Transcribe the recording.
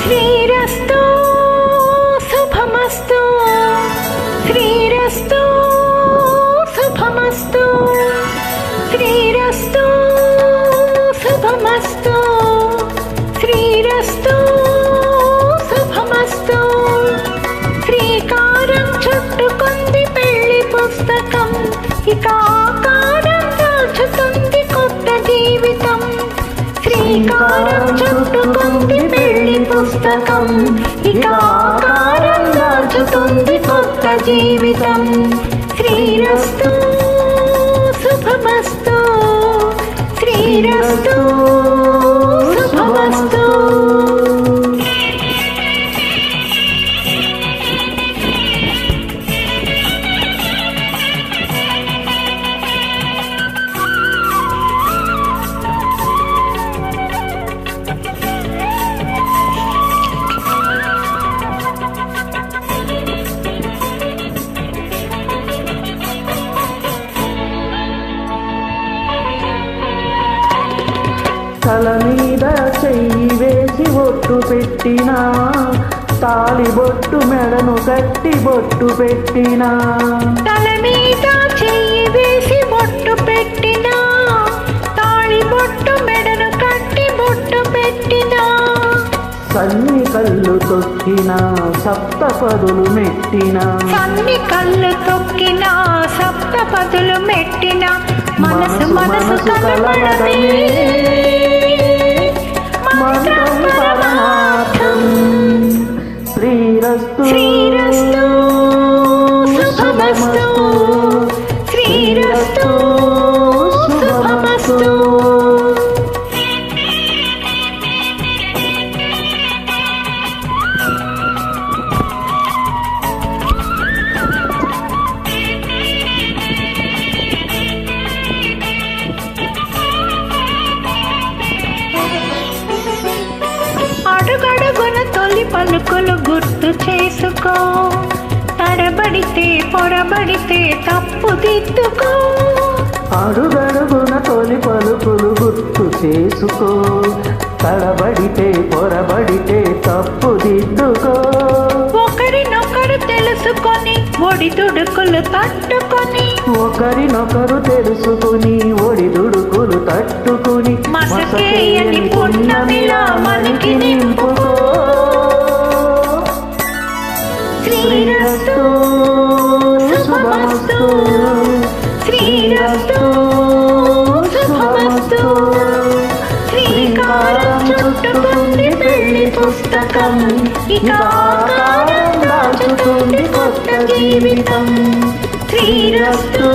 శ్రీరస్తు శుభమస్తు శ్రీరస్తు శుభమస్తు శ్రీరస్తు శుభమస్తు శ్రీరస్తు శుభమస్తు శ్రీకారం చుట్టుకుంది పెళ్లి పుస్తకం ఇక ఆకారం దాచుతుంది కొత్త జీవితం శ్రీకారం చుట్టుకుంది పెళ్లి పుస్తకం ఇక ఆకారం దాచుతుంది కొత్త జీవితం శ్రీరస్తు శుభమస్తు శ్రీరస్తు శుభమస్తు తల మీద చెయ్యి వేసి బొట్టు పెట్టినా తాళి బొట్టు మెడను కట్టి బొట్టు పెట్టినా తల మీద చెయ్యి వేసి బొట్టు పెట్టినా తాళి బొట్టు మెడను కట్టి బొట్టు పెట్టినా సన్ని కళ్ళు తొక్కినా సప్తపదులు మెట్టినా సన్ని కళ్ళు తొక్కినా సప్తపదులు మెట్టినా మనసు మనసు కలవడమే మంత్రం పరమార్థం శ్రీరస్తు శ్రీరస్తు శుభమస్తు శ్రీరస్తు శుభమస్తు అడుగడుగున తొలి పలుకులు గుర్తు చేసుకో తడబడితే పొరబడితే తప్పు దిద్దుకో అడుగడుగున తొలి పలుకులు గుర్తు చేసుకో తడబడితే పొరబడితే తప్పు దిద్దుకో ఒకరినొకరు తెలుసుకొని ఒడిదుడుకులు తట్టుకొని ఒకరినొకరు తెలుసుకుని ఒడిదుడుకులు తట్టుకుని మసకేయని పున్నమిలా మనకి నింపుకో శ్రీరస్తు శుభమస్తు శ్రీరస్తు శుభమస్తు శ్రీకారం చుట్టుకుంది పెళ్లి పుస్తకం ఇక ఆకారం దాచుతుంది కొత్త జీవితం శ్రీరస్తు